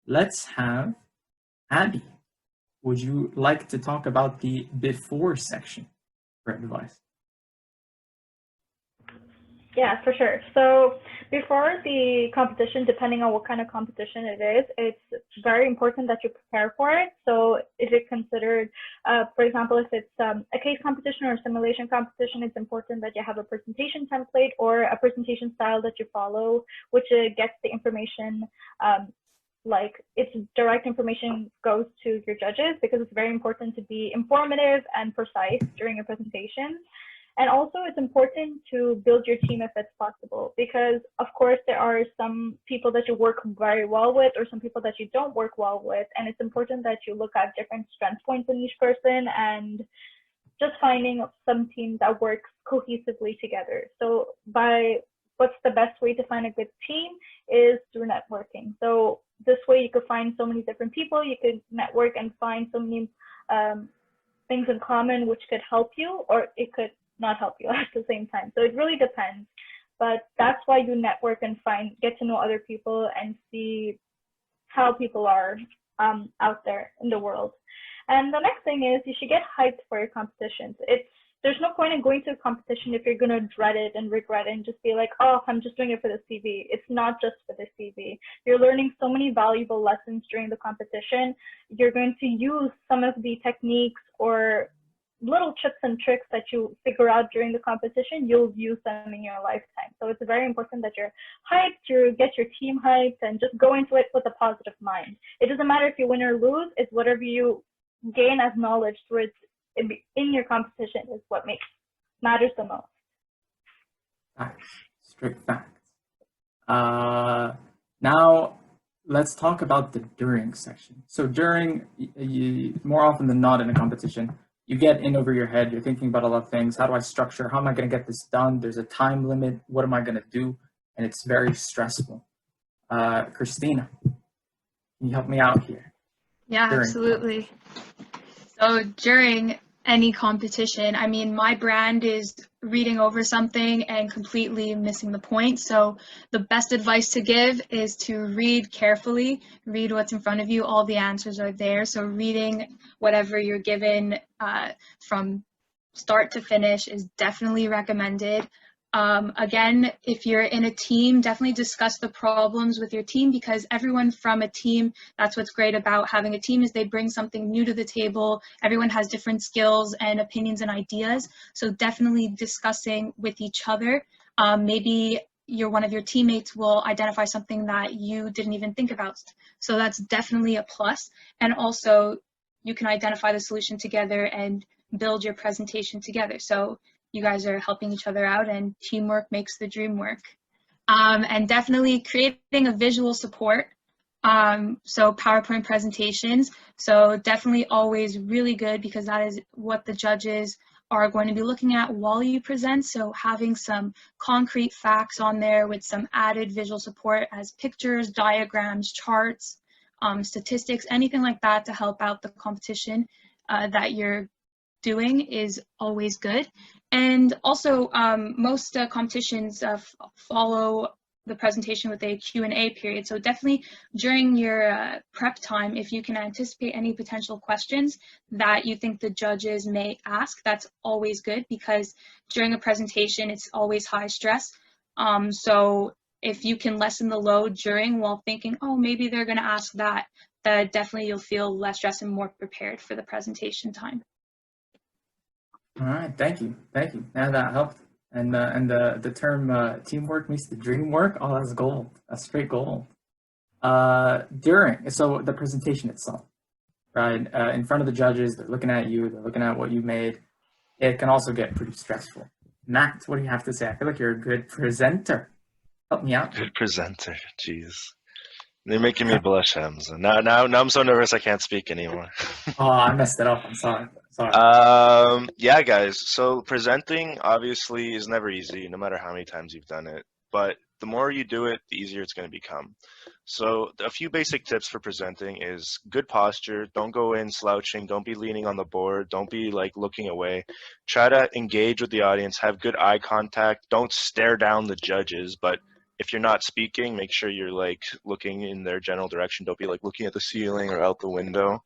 let's have Abby. Would you like to talk about the before section for advice? Yeah, for sure. So before the competition, depending on what kind of competition it is, it's very important that you prepare for it. So is it considered, for example, if it's a case competition or a simulation competition, it's important that you have a presentation template or a presentation style that you follow, which gets the information, like it's direct information goes to your judges, because it's very important to be informative and precise during your presentation. And also, it's important to build your team if it's possible, because of course there are some people that you work very well with or some people that you don't work well with. And it's important that you look at different strength points in each person and just finding some team that works cohesively together. So what's the best way to find a good team is through networking. So this way you could find so many different people, you could network and find so many things in common which could help you, or it could not help you at the same time. So it really depends. But that's why you network and get to know other people and see how people are out there in the world. And the next thing is you should get hyped for your competitions. There's no point in going to a competition if you're going to dread it and regret it and just be like, oh, I'm just doing it for the CV. It's not just for the CV. You're learning so many valuable lessons during the competition. You're going to use some of the techniques or little tips and tricks that you figure out during the competition. You'll use them in your lifetime. So it's very important that you're hyped, you get your team hyped, and just go into it with a positive mind. It doesn't matter if you win or lose. It's whatever you gain as knowledge through it in your competition is what matters the most. Facts. Strict facts. Now let's talk about the during section. So during, more often than not in a competition, you get in over your head, you're thinking about a lot of things. How do I structure? How am I going to get this done? There's a time limit. What am I going to do? And it's very stressful. Christina, can you help me out here? Yeah, absolutely. So during any competition, I mean, my brand is reading over something and completely missing the point. So the best advice to give is to read carefully, read what's in front of you. All the answers are there. So reading whatever you're given from start to finish is definitely recommended. Again, if you're in a team, definitely discuss the problems with your team, because everyone from a team, that's what's great about having a team, is they bring something new to the table. Everyone has different skills and opinions and ideas. So definitely discussing with each other. Maybe one of your teammates will identify something that you didn't even think about. So that's definitely a plus. And also you can identify the solution together and build your presentation together. So you guys are helping each other out, and teamwork makes the dream work. And definitely creating a visual support. So PowerPoint presentations. So definitely always really good, because that is what the judges are going to be looking at while you present. So having some concrete facts on there with some added visual support as pictures, diagrams, charts, statistics, anything like that to help out the competition that you're doing is always good. And also most competitions follow the presentation with a Q&A period. So definitely during your prep time, if you can anticipate any potential questions that you think the judges may ask, that's always good, because during a presentation, it's always high stress. So if you can lessen the load during while thinking, oh, maybe they're gonna ask that, definitely you'll feel less stressed and more prepared for the presentation time. All right, thank you. Now that helped. And the term teamwork makes the dream work. Oh, that's gold. That's straight gold. So the presentation itself, right? In front of the judges, they're looking at you. They're looking at what you made. It can also get pretty stressful. Matt, what do you have to say? I feel like you're a good presenter. Help me out. Good presenter. Jeez. They're making me blush, Hamza. Now I'm so nervous I can't speak anymore. Oh, I messed it up. I'm sorry. Yeah, guys. So presenting obviously is never easy, no matter how many times you've done it. But the more you do it, the easier it's going to become. So a few basic tips for presenting is good posture. Don't go in slouching. Don't be leaning on the board. Don't be like looking away. Try to engage with the audience. Have good eye contact. Don't stare down the judges, but if you're not speaking, make sure you're like looking in their general direction. Don't be like looking at the ceiling or out the window.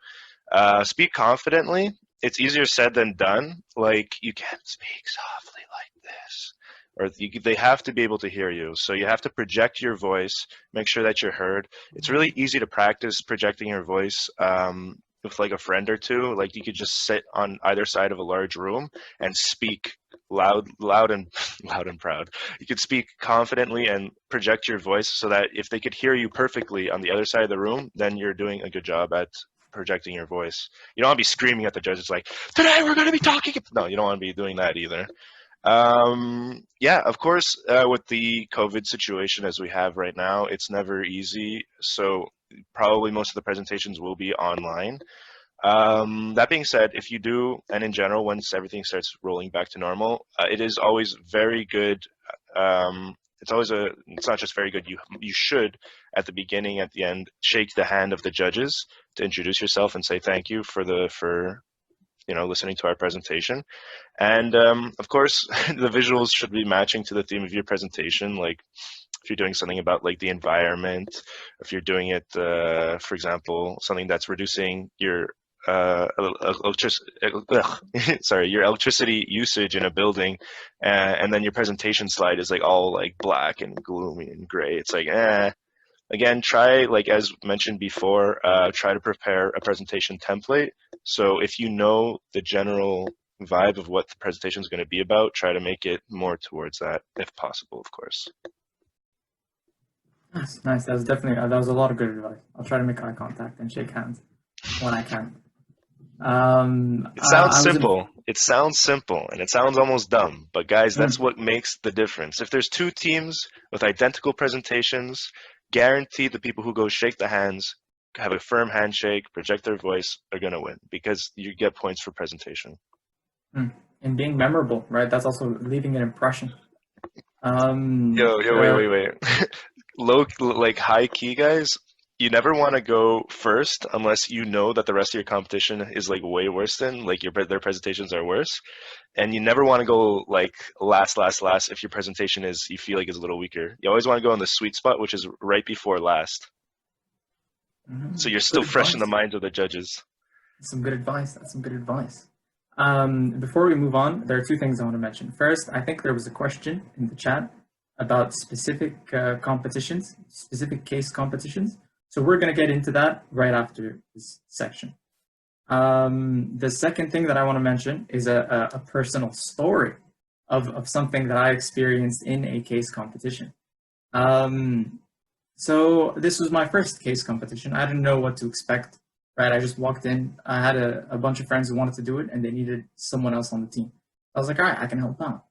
Speak confidently. It's easier said than done. Like, you can't speak softly like this, or they have to be able to hear you. So you have to project your voice, make sure that you're heard. It's really easy to practice projecting your voice with like a friend or two. Like, you could just sit on either side of a large room and speak loud and loud and proud. You could speak confidently and project your voice so that if they could hear you perfectly on the other side of the room, then you're doing a good job at projecting your voice. You don't want to be screaming at the judges like, today we're going to be talking. No, you don't want to be doing that either. Yeah, of course, with the COVID situation as we have right now, it's never easy. So probably most of the presentations will be online. That being said, if you do, and in general, once everything starts rolling back to normal, it is always very good. It's not just very good. You should, at the beginning, at the end, shake the hand of the judges to introduce yourself and say thank you for listening to our presentation. And of course, the visuals should be matching to the theme of your presentation. Like, if you're doing something about like the environment, if you're doing it, for example, something that's reducing your your electricity usage in a building, and then your presentation slide is like all like black and gloomy and gray. It's like, again, try, like as mentioned before, try to prepare a presentation template. So if you know the general vibe of what the presentation is going to be about, try to make it more towards that, if possible, of course. That's nice. That was a lot of good advice. I'll try to make eye contact and shake hands when I can. It sounds simple. It sounds simple, and it sounds almost dumb. But guys, that's what makes the difference. If there's two teams with identical presentations, guaranteed the people who go shake the hands, have a firm handshake, project their voice, are going to win, because you get points for presentation. And being memorable, right? That's also leaving an impression. Wait. Like high key, guys, you never want to go first unless you know that the rest of your competition is like way worse than like their presentations are worse. And you never want to go like last if your presentation you feel like is a little weaker. You always want to go in the sweet spot, which is right before last. So you're still fresh in the minds of the judges. That's some good advice. Before we move on, there are two things I want to mention. First, I think there was a question in the chat about specific competitions, specific case competitions. So we're going to get into that right after this section. The second thing that I want to mention is a personal story of something that I experienced in a case competition. So this was my first case competition. I didn't know what to expect, right? I just walked in. I had a bunch of friends who wanted to do it, and they needed someone else on the team. I was like, all right, I can help out.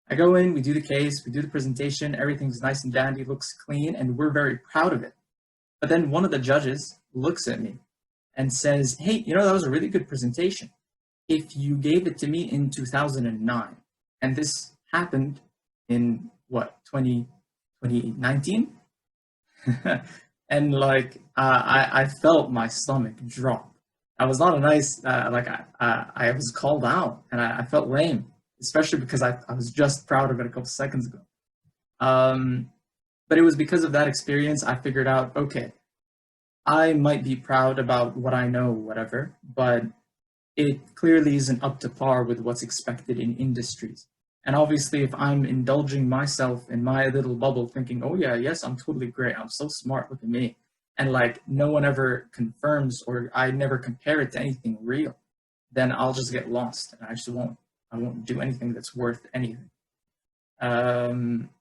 I go in, we do the case, we do the presentation, everything's nice and dandy, looks clean, and we're very proud of it. But then one of the judges looks at me and says, hey, that was a really good presentation. If you gave it to me in 2009, and this happened in, 2019? And like, I felt my stomach drop. I was not a nice, I was called out, and I felt lame, especially because I was just proud of it a couple seconds ago. But it was because of that experience I figured out, okay, I might be proud about what I know, whatever, but it clearly isn't up to par with what's expected in industries. And obviously, if I'm indulging myself in my little bubble thinking, oh yeah, yes, I'm totally great, I'm so smart, look at me, and like no one ever confirms or I never compare it to anything real, then I'll just get lost and I won't do anything that's worth anything.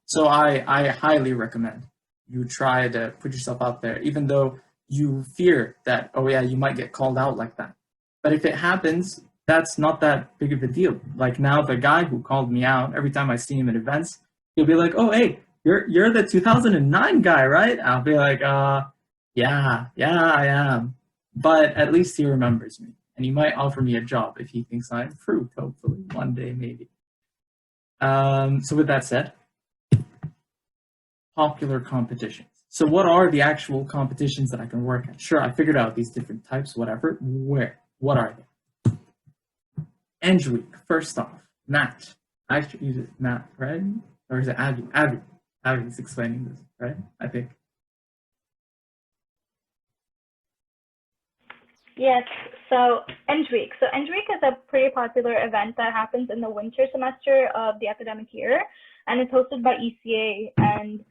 So I highly recommend you try to put yourself out there, even though you fear that, oh yeah, you might get called out like that. But if it happens, that's not that big of a deal. Like now, the guy who called me out, every time I see him at events, he'll be like, oh, hey, you're the 2009 guy, right? I'll be like, yeah, I am. But at least he remembers me. And he might offer me a job if he thinks I improved, hopefully, one day maybe. So with that said, popular competitions. So what are the actual competitions that I can work at? Sure, I figured out these different types, whatever. Where? What are they? Week, first off, Matt. I actually use it Matt, right? Or is it Abby? Abby. Abby's explaining this, right? I think. Yes, so End Week. So End Week is a pretty popular event that happens in the winter semester of the academic year, and it's hosted by ECA. And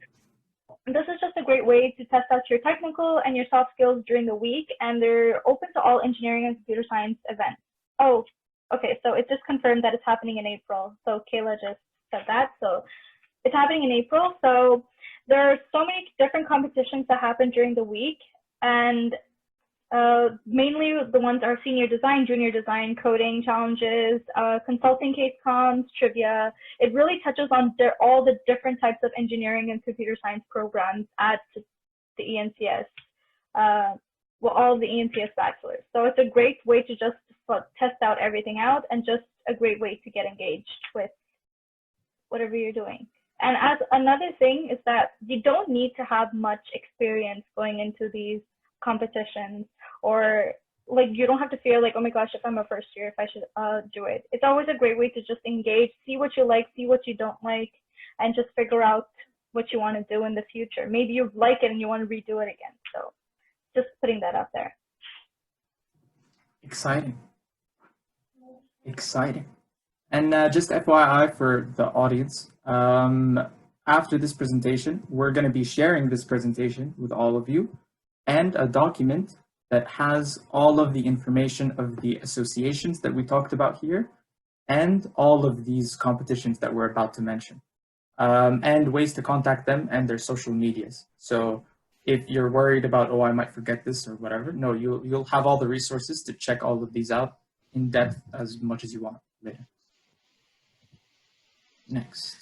this is just a great way to test out your technical and your soft skills during the week, and they're open to all engineering and computer science events. Oh, okay, so it just confirmed that it's happening in April. So Kayla just said that. So it's happening in April. So there are so many different competitions that happen during the week, and mainly the ones are senior design, junior design, coding challenges, consulting case comms, trivia. It really touches on all the different types of engineering and computer science programs at the ENCS, all of the ENCS bachelors. So it's a great way to just test out everything out, and just a great way to get engaged with whatever you're doing. And as another thing is that you don't need to have much experience going into these competitions, or like you don't have to feel like, oh my gosh, if I'm a first year, if I should do it. It's always a great way to just engage, see what you like, see what you don't like, and just figure out what you want to do in the future. Maybe you like it and you want to redo it again. So just putting that out there. Exciting. Exciting. And just FYI for the audience, after this presentation, we're going to be sharing this presentation with all of you, and a document that has all of the information of the associations that we talked about here, and all of these competitions that we're about to mention, and ways to contact them and their social medias. So if you're worried about, oh, I might forget this or whatever, no, you'll have all the resources to check all of these out in depth as much as you want later. Next.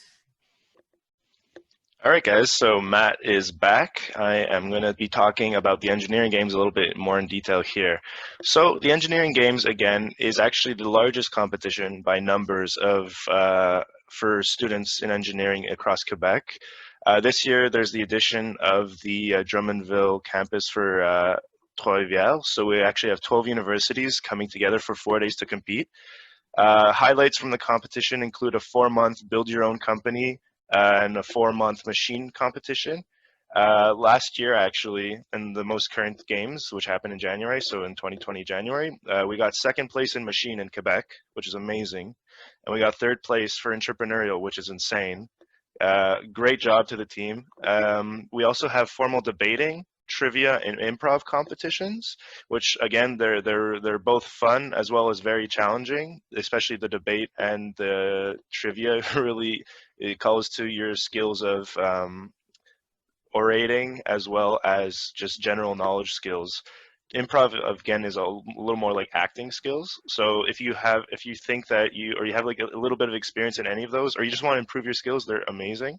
All right, guys, so Matt is back. I am going to be talking about the engineering games a little bit more in detail here. So the engineering games, again, is actually the largest competition by numbers of for students in engineering across Quebec. This year, there's the addition of the Drummondville campus for Trois-Rivières. So we actually have 12 universities coming together for 4 days to compete. Highlights from the competition include a 4-month build your own company and a 4-month machine competition. Last year, actually, in the most current games, which happened in January, so in 2020 January, we got 2nd place in machine in Quebec, which is amazing. And we got 3rd place for entrepreneurial, which is insane. Great job to the team. We also have formal debating, trivia, and improv competitions, which again they're both fun as well as very challenging. Especially the debate and the trivia really, it calls to your skills of orating as well as just general knowledge skills. Improv again is a little more like acting skills. So if you think that you have like a little bit of experience in any of those, or you just want to improve your skills, they're amazing.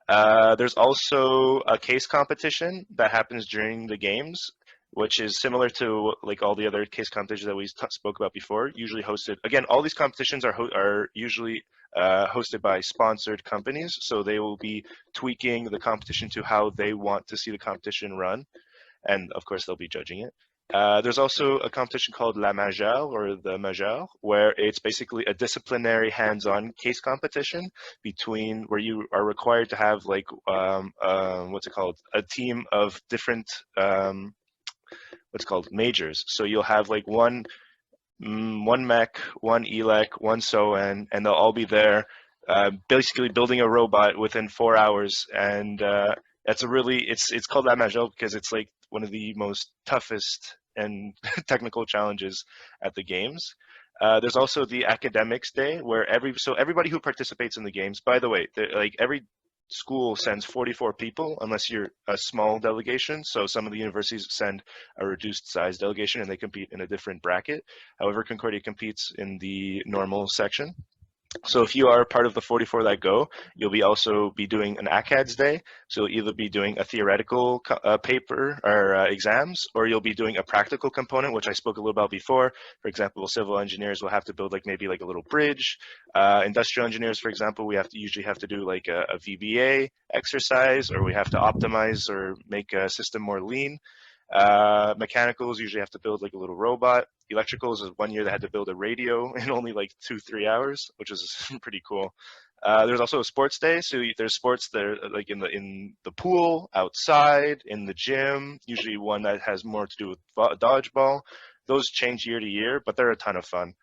There's also a case competition that happens during the games, which is similar to like all the other case competitions that we spoke about before. Usually hosted, again, all these competitions are usually hosted by sponsored companies, so they will be tweaking the competition to how they want to see the competition run, and of course they'll be judging it. There's also a competition called La Majeure, or the Majeure, where it's basically a disciplinary hands-on case competition between where you are required to have like what's it called, a team of different what's called majors. So you'll have like one mech, one elec, one SON, and they'll all be there basically building a robot within 4 hours. And that's a really, it's called La Majeure because it's like one of the most toughest and technical challenges at the games. There's also the academics day where everybody who participates in the games, by the way, like every school sends 44 people unless you're a small delegation. So some of the universities send a reduced size delegation and they compete in a different bracket. However, Concordia competes in the normal section. So if you are part of the 44 that go, you'll also be doing an ACADS day. So you'll either be doing a theoretical paper or exams, or you'll be doing a practical component, which I spoke a little about before. For example, civil engineers will have to build like maybe like a little bridge. Industrial engineers, for example, we usually have to do like a VBA exercise, or we have to optimize or make a system more lean. Mechanicals usually have to build like a little robot. Electricals is 1 year they had to build a radio in only like 2-3 hours, which is pretty cool. There's also a sports day, so there's sports that are like in the pool, outside, in the gym. Usually one that has more to do with dodgeball. Those change year to year, but they're a ton of fun.